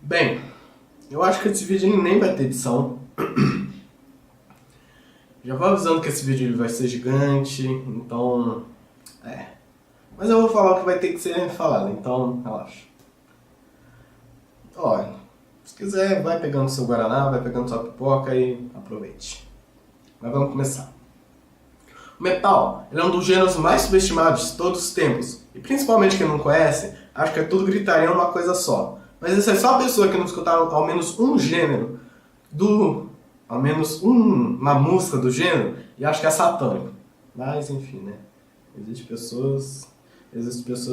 Bem, eu acho que esse vídeo nem vai ter edição. Já vou avisando que esse vídeo ele vai ser gigante, então... Mas eu vou falar o que vai ter que ser falado, então relaxa. Olha, se quiser, vai pegando seu guaraná, vai pegando sua pipoca e aproveite. Mas vamos começar. O metal, ele é um dos gêneros mais subestimados de todos os tempos. E principalmente quem não conhece, acha que é tudo gritaria uma coisa só. Mas essa é só a pessoa que não escutaram ao menos um gênero ao menos uma música do gênero e acha que é satânico. Mas enfim, né? Existem pessoas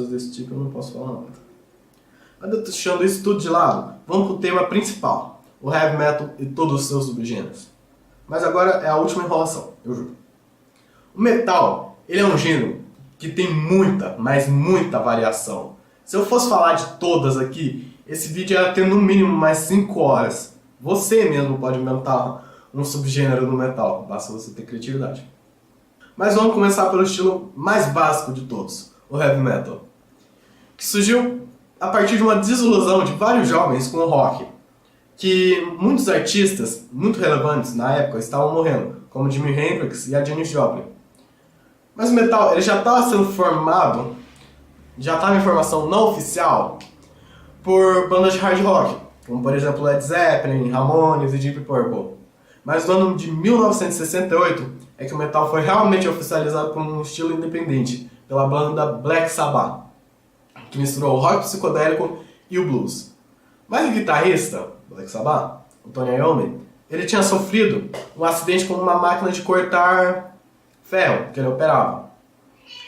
desse tipo, eu não posso falar nada. Mas deixando isso tudo de lado, vamos pro tema principal, o heavy metal e todos os seus subgêneros. Mas agora é a última enrolação, eu juro. O metal, ele é um gênero que tem muita, mas muita variação. Se eu fosse falar de todas aqui, esse vídeo ia ter no mínimo mais 5 horas. Você mesmo pode inventar um subgênero no metal, basta você ter criatividade. Mas vamos começar pelo estilo mais básico de todos, o heavy metal, que surgiu a partir de uma desilusão de vários jovens com o rock, que muitos artistas muito relevantes na época estavam morrendo, como Jimi Hendrix e a Janis Joplin. Mas o metal ele já estava sendo formado, já estava em formação não oficial, por bandas de hard rock, como por exemplo Led Zeppelin, Ramones e Deep Purple. Mas no ano de 1968 é que o metal foi realmente oficializado como um estilo independente pela banda Black Sabbath, que misturou o rock psicodélico e o blues. Mas o guitarrista, Black Sabbath, o Tony Iommi, ele tinha sofrido um acidente com uma máquina de cortar ferro que ele operava,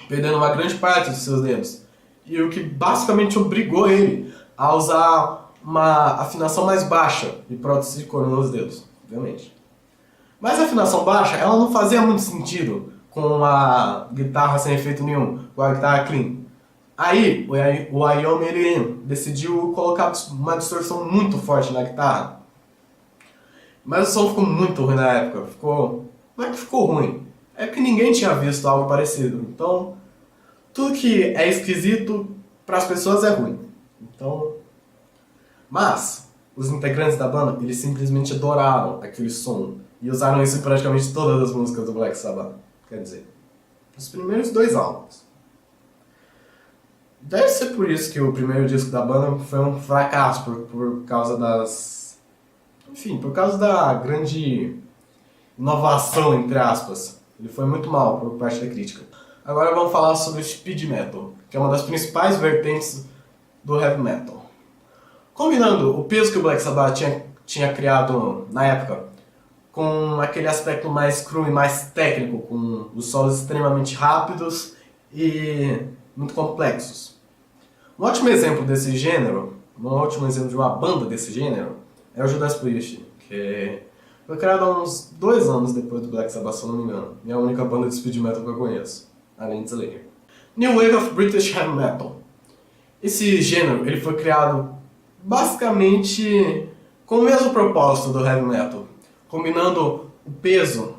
perdendo uma grande parte dos seus dedos, e o que basicamente obrigou ele a usar uma afinação mais baixa de prótese de couro nos dedos, obviamente. Mas a afinação baixa, ela não fazia muito sentido com a guitarra sem efeito nenhum, com a guitarra clean. Aí, o Iommi ele decidiu colocar uma distorção muito forte na guitarra. Mas o som ficou muito ruim na época. Não é que ficou ruim, é que ninguém tinha visto algo parecido. Então, tudo que é esquisito para as pessoas é ruim. Mas, os integrantes da banda, eles simplesmente adoraram aquele som. E usaram isso em praticamente todas as músicas do Black Sabbath. Quer dizer, os primeiros 2 álbuns. Deve ser por isso que o primeiro disco da banda foi um fracasso, por causa das... Enfim, por causa da grande inovação, entre aspas. Ele foi muito mal por parte da crítica. Agora vamos falar sobre o speed metal, que é uma das principais vertentes do heavy metal. Combinando o peso que o Black Sabbath tinha criado na época, com aquele aspecto mais cru e mais técnico, com os solos extremamente rápidos e muito complexos. Um ótimo exemplo desse gênero, um ótimo exemplo de uma banda desse gênero, é o Judas Priest, que foi criado há uns 2 anos depois do Black Sabbath, se eu não me engano, e é a única banda de speed metal que eu conheço, além de Slayer. New Wave of British Heavy Metal. Esse gênero ele foi criado basicamente com o mesmo propósito do heavy metal, combinando o peso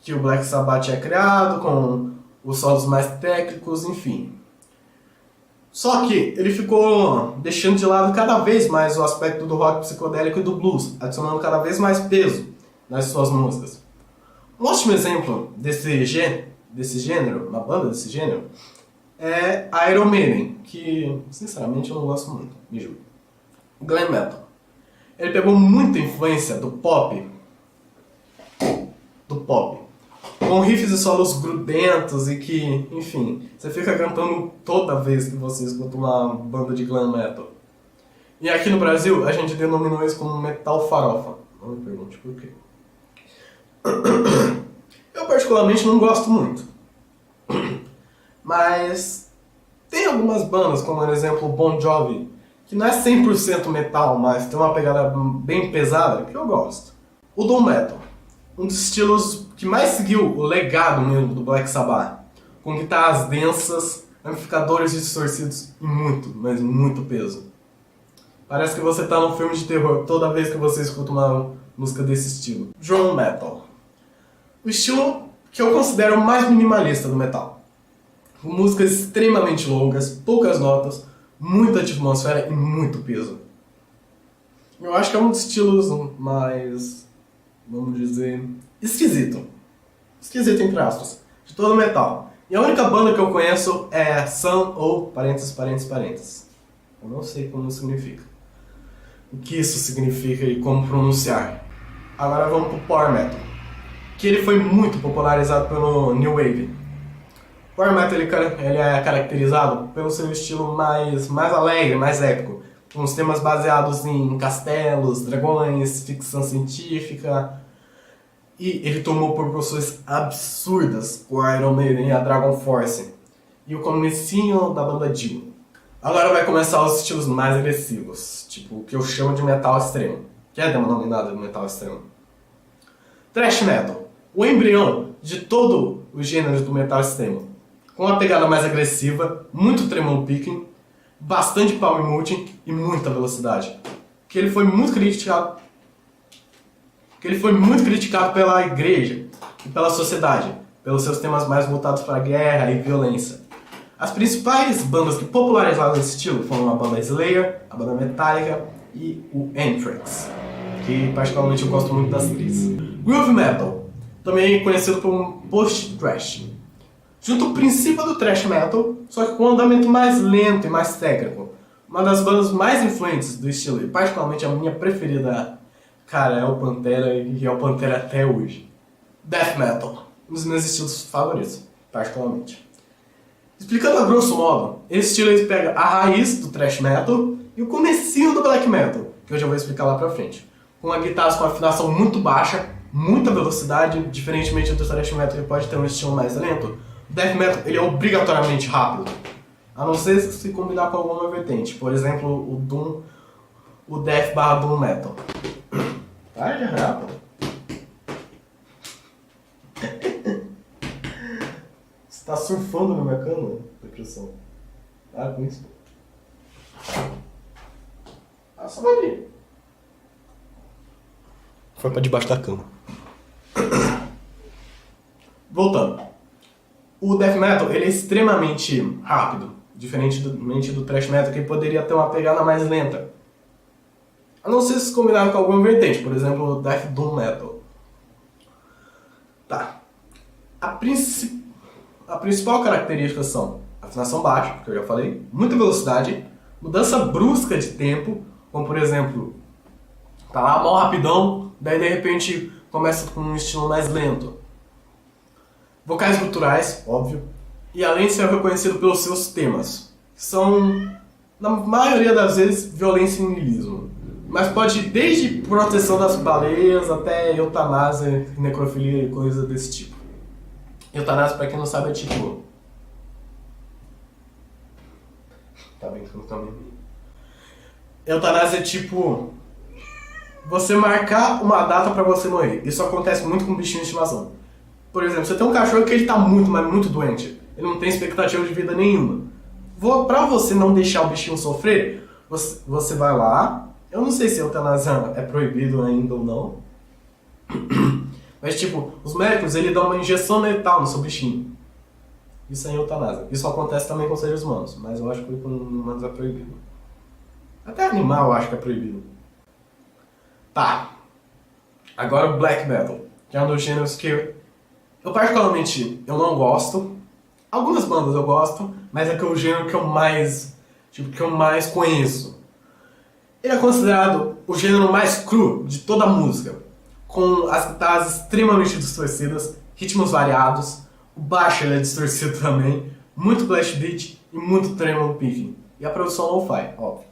que o Black Sabbath tinha criado com os solos mais técnicos, enfim. Só que ele ficou deixando de lado cada vez mais o aspecto do rock psicodélico e do blues, adicionando cada vez mais peso nas suas músicas. Um ótimo exemplo desse gênero, uma banda desse gênero, é Iron Maiden, que sinceramente eu não gosto muito, me juro. O glam metal. Ele pegou muita influência do pop, com riffs e solos grudentos e que, enfim, você fica cantando toda vez que você escuta uma banda de glam metal. E aqui no Brasil, a gente denominou isso como metal farofa. Não me pergunte por quê. Eu particularmente não gosto muito. Mas tem algumas bandas, como por exemplo o Bon Jovi, que não é 100% metal, mas tem uma pegada bem pesada, que eu gosto. O Doom Metal, um dos estilos que mais seguiu o legado mesmo do Black Sabbath, com guitarras densas, amplificadores distorcidos e muito, mas muito peso. Parece que você está num filme de terror toda vez que você escuta uma música desse estilo. Drone Metal, o estilo que eu considero o mais minimalista do metal, com músicas extremamente longas, poucas notas, muita atmosfera e muito peso. Eu acho que é um dos estilos mais, vamos dizer, esquisito. Esquisito entre aspas. De todo metal. E a única banda que eu conheço é Sun ou parênteses, parênteses, parênteses. Eu não sei como significa. O que isso significa e como pronunciar. Agora vamos pro Power Metal. Que ele foi muito popularizado pelo New Wave. O Power Metal ele é caracterizado pelo seu estilo mais alegre, mais épico. Com os temas baseados em castelos, dragões, ficção científica. E ele tomou proporções absurdas com a Iron Maiden e a Dragon Force. E o comecinho da banda Dio. Agora vai começar os estilos mais agressivos, tipo o que eu chamo de metal extremo, que é denominado de metal extremo. Thrash metal, o embrião de todo o gênero do metal extremo, com uma pegada mais agressiva, muito tremolo picking, bastante power multing e muita velocidade. Que ele foi muito criticado pela igreja e pela sociedade, pelos seus temas mais voltados para a guerra e violência. As principais bandas que popularizaram esse estilo foram a banda Slayer, a banda Metallica e o Anthrax, que particularmente eu gosto muito das três. Groove Metal, também conhecido como post-thrash. Junta o princípio do thrash metal, só que com um andamento mais lento e mais técnico. Uma das bandas mais influentes do estilo, e particularmente a minha preferida, cara, é o Pantera e é o Pantera até hoje. Death Metal, um dos meus estilos favoritos, particularmente. Explicando a grosso modo, esse estilo ele pega a raiz do thrash metal e o comecinho do black metal, que eu já vou explicar lá pra frente. Com guitarras com afinação muito baixa, muita velocidade, diferentemente do thrash metal que pode ter um estilo mais lento, o death metal ele é obrigatoriamente rápido. A não ser se combinar com alguma vertente, por exemplo, o Doom, o Death / Doom Metal. Para de rápido. Você tá surfando na minha cama? Depressão. Para com isso. Passa ali. Foi pra debaixo da cama. Voltando. O Death Metal ele é extremamente rápido. Diferentemente do Thrash Metal, que poderia ter uma pegada mais lenta. A não ser se combinado com alguma vertente. Por exemplo, o Death Doom Metal. Tá. A principal característica são afinação baixa, que eu já falei, muita velocidade, mudança brusca de tempo, como por exemplo, tá lá mó rapidão, daí de repente começa com um estilo mais lento. Vocais guturais, óbvio, e além de ser reconhecido pelos seus temas, que são, na maioria das vezes, violência e niilismo. Mas pode ir desde proteção das baleias até eutanásia, necrofilia e coisas desse tipo. Eutanásia, pra quem não sabe, é tipo... Tá brincando também. Eutanásia é tipo... você marcar uma data pra você morrer. Isso acontece muito com bichinho de estimação. Por exemplo, você tem um cachorro que ele tá muito, mas muito doente. Ele não tem expectativa de vida nenhuma. Pra você não deixar o bichinho sofrer, você vai lá... Eu não sei se a eutanásia é proibido ainda ou não. Mas tipo, os médicos ele dão uma injeção letal no seu bichinho. Isso é eutanásia. Isso acontece também com seres humanos, mas eu acho que com humanos é proibido. Até animal eu acho que é proibido. Tá. Agora o black metal, que é um dos gêneros que eu particularmente eu não gosto. Algumas bandas eu gosto, mas é que é o gênero que eu mais conheço. Ele é considerado o gênero mais cru de toda a música, com as guitarras extremamente distorcidas, ritmos variados, o baixo ele é distorcido também, muito blast beat e muito tremolo picking, e a produção lo-fi, óbvio.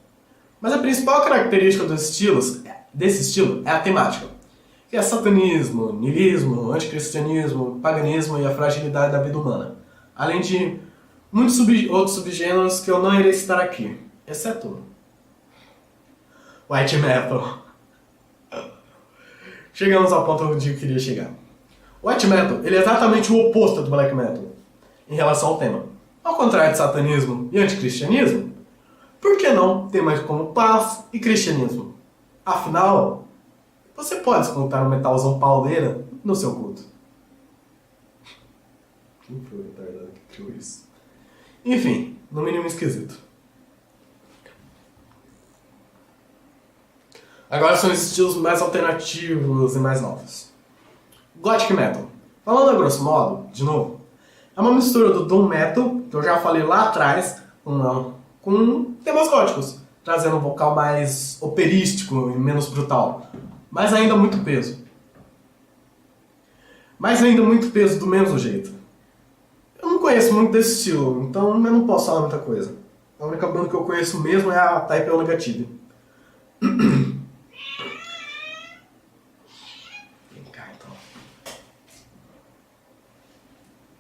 Mas a principal característica desse estilo é a temática, que é satanismo, niilismo, anticristianismo, paganismo e a fragilidade da vida humana, além de muitos outros subgêneros que eu não irei citar aqui, exceto um. White Metal. Chegamos ao ponto onde eu queria chegar. O White Metal ele é exatamente o oposto do Black Metal em relação ao tema. Ao contrário de satanismo e anticristianismo, por que não temas como paz e cristianismo? Afinal, você pode escutar um metalzão pauleira no seu culto. Quem foi o retardado que criou isso? Enfim, no mínimo esquisito. Agora são estilos mais alternativos e mais novos. Gothic Metal. Falando a grosso modo, de novo, é uma mistura do Doom Metal, que eu já falei lá atrás, com temas góticos, trazendo um vocal mais operístico e menos brutal. Mas ainda muito peso. Mas ainda muito peso do mesmo jeito. Eu não conheço muito desse estilo, então eu não posso falar muita coisa. A única banda que eu conheço mesmo é a Type O Negative. Vem cá então.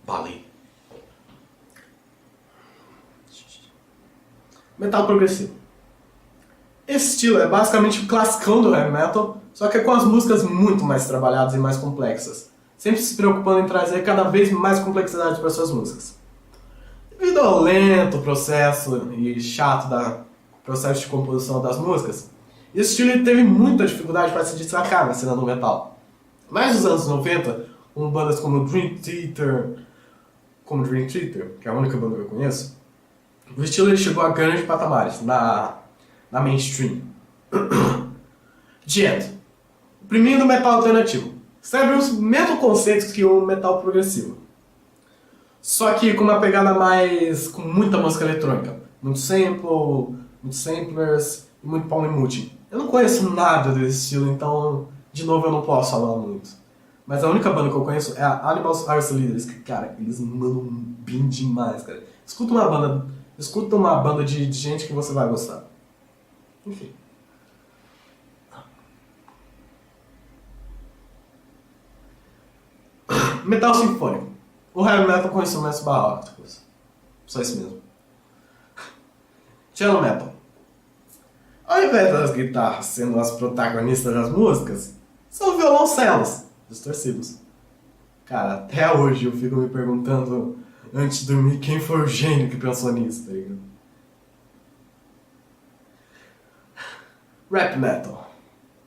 Bali. Metal progressivo. Esse estilo é basicamente o classicão do heavy metal, só que é com as músicas muito mais trabalhadas e mais complexas, sempre se preocupando em trazer cada vez mais complexidade para suas músicas. Devido ao lento processo e chato processo de composição das músicas, esse estilo teve muita dificuldade para se destacar na cena do metal. Mais nos anos 90, com bandas como Dream Theater, que é a única banda que eu conheço, o estilo ele chegou a grandes patamares na mainstream. Gent, o primeiro do metal alternativo, serve os mesmos conceitos que o metal progressivo, só que com uma pegada mais com muita música eletrônica, muito sample, muitos samplers e muito polymuting. Eu não conheço nada desse estilo, então de novo eu não posso falar muito. Mas a única banda que eu conheço é a Animals Are Leaders, que cara, eles mandam bem demais, cara. Escuta uma banda de gente que você vai gostar. Enfim. Metal sinfônico. O heavy metal com instrumentos barrocos. Só isso mesmo. Cello metal. Ao invés das guitarras sendo as protagonistas das músicas, são violoncelos distorcidos. Cara, até hoje eu fico me perguntando antes de dormir quem foi o gênio que pensou nisso, tá ligado? Rap metal.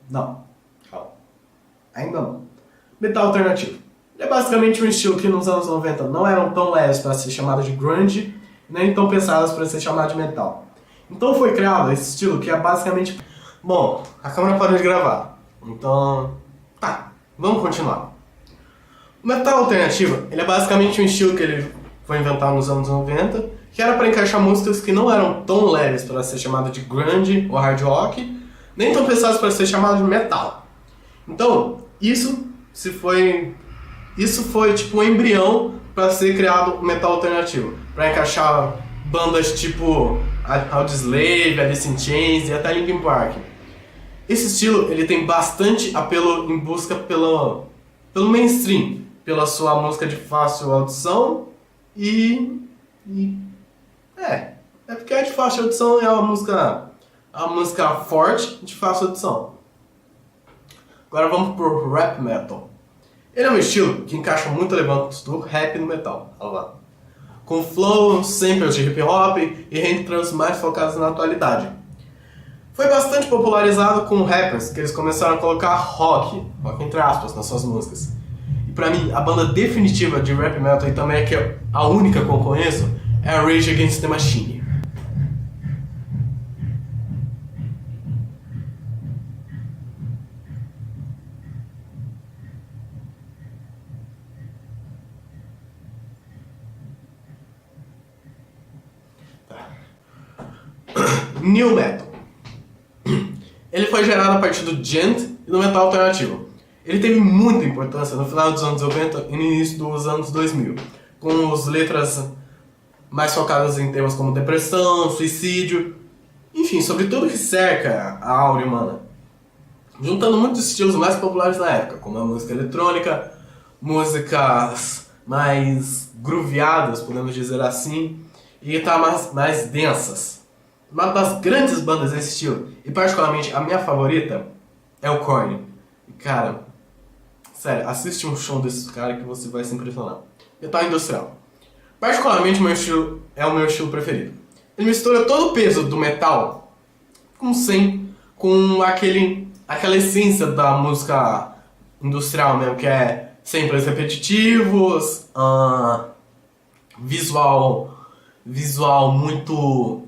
Não. Calma. Ainda não. Metal alternativo. Ele é basicamente um estilo que nos anos 90 não eram tão leves para ser chamado de grunge, nem tão pesadas para ser chamado de metal. Então foi criado esse estilo que é basicamente... Bom, a câmera parou de gravar. Então... Tá, vamos continuar. O metal alternativo, ele é basicamente um estilo que ele foi inventado nos anos 90, que era para encaixar músicas que não eram tão leves para ser chamado de grunge ou hard rock, nem tão pesadas para ser chamado de metal. Então, isso foi tipo um embrião para ser criado o metal alternativo, para encaixar bandas tipo Audioslave, Alice in Chains e até Linkin Park. Esse estilo ele tem bastante apelo em busca pelo mainstream, pela sua música de fácil audição é porque é de fácil audição, é uma música forte de fácil audição. Agora vamos pro rap metal. Ele é um estilo que encaixa muito elementos do rap no metal, olha lá. Com flow, samples de hip hop e reentrâncios mais focados na atualidade. Foi bastante popularizado com rappers, que eles começaram a colocar rock entre aspas, nas suas músicas. E pra mim, a banda definitiva de rap metal, e também é que é a única que eu conheço, é a Rage Against the Machine. New Metal. Ele foi gerado a partir do Gent e do metal alternativo. Ele teve muita importância no final dos anos 90 e no início dos anos 2000, com as letras mais focadas em temas como depressão, suicídio, enfim, sobre tudo que cerca a aura humana. Juntando muitos estilos mais populares na época, como a música eletrônica, músicas mais grooveadas, podemos dizer assim, e guitarras mais densas. Uma das grandes bandas desse estilo, e particularmente a minha favorita, é o Korn. E cara, sério, assiste um show desses caras que você vai se impressionar. Metal industrial. Particularmente é o meu estilo preferido. Ele mistura todo o peso do metal com aquela essência da música industrial mesmo, que é samples repetitivos, visual muito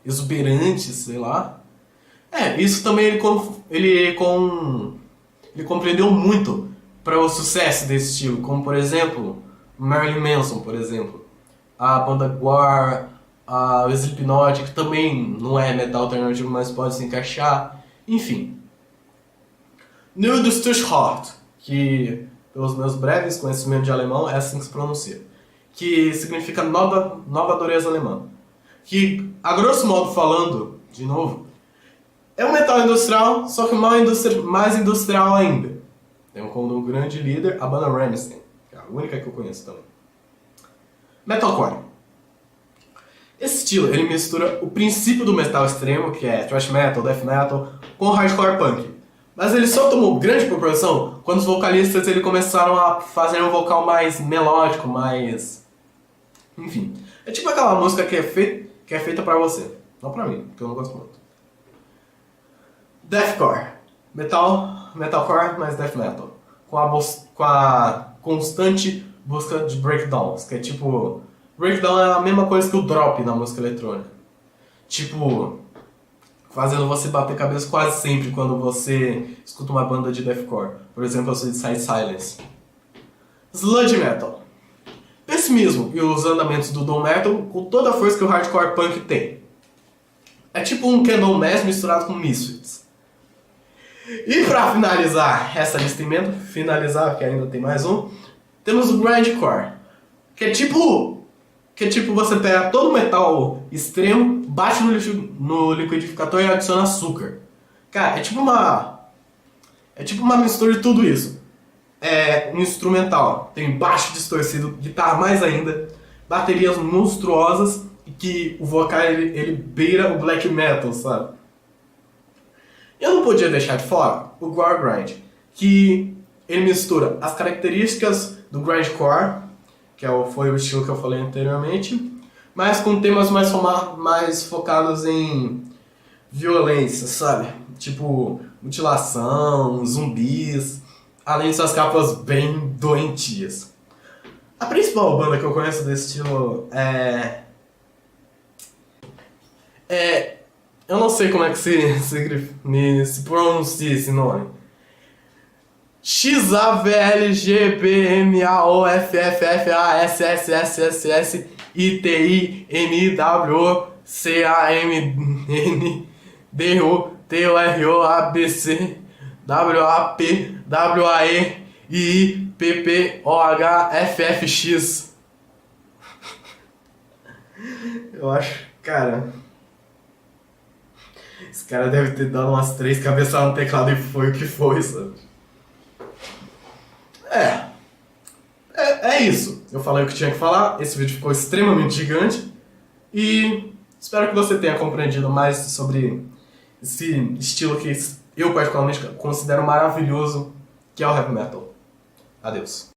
exuberante, sei lá. Isso também ele compreendeu muito para o sucesso desse estilo, como por exemplo, Marilyn Manson, por exemplo, a banda Gwar, o Slipknot, que também não é metal alternativo, mas pode se encaixar, enfim. Neue Hart, que pelos meus breves conhecimentos de alemão é assim que se pronuncia, que significa nova dureza alemã, que, a grosso modo falando, de novo, é um metal industrial, só que mais industrial ainda. Tem como um grande líder a banda Rammstein, que é a única que eu conheço também. Metalcore. Esse estilo, ele mistura o princípio do metal extremo, que é thrash metal, death metal, com hardcore punk. Mas ele só tomou grande proporção quando os vocalistas ele começaram a fazer um vocal mais melódico, mais... Enfim, é tipo aquela música que é feita pra você, não pra mim, porque eu não gosto muito. Deathcore. Metalcore, mais death metal. Com a constante busca de breakdowns, que é tipo... Breakdown é a mesma coisa que o drop na música eletrônica. Tipo, fazendo você bater cabeça quase sempre quando você escuta uma banda de deathcore. Por exemplo, a Suicide Silence. Sludge Metal. Pessimismo e os andamentos do doom metal com toda a força que o hardcore punk tem. É tipo um Candlemass misturado com Misfits. E pra finalizar essa listamento, porque ainda tem mais um, temos o Grindcore, que é tipo você pega todo o metal extremo, bate no liquidificador e adiciona açúcar. Cara, é tipo uma mistura de tudo isso. É um instrumental, tem baixo distorcido, guitarra mais ainda, baterias monstruosas e que o vocal ele beira o black metal, sabe? Eu não podia deixar de fora o Gore Grind, que ele mistura as características do grindcore, que foi o estilo que eu falei anteriormente, mas com temas mais focados em violência, sabe? Tipo mutilação, zumbis, além de suas capas bem doentias. A principal banda que eu conheço desse estilo eu não sei como é que se pronuncia esse nome. XAVLGBMAOFFACSSSITINWAPPWAEIPPOHFFX. Eu acho, cara... Esse cara deve ter dado umas 3 cabeçadas no teclado e foi o que foi, sabe? É isso. Eu falei o que tinha que falar, esse vídeo ficou extremamente gigante e espero que você tenha compreendido mais sobre esse estilo que eu particularmente considero maravilhoso, que é o heavy metal. Adeus.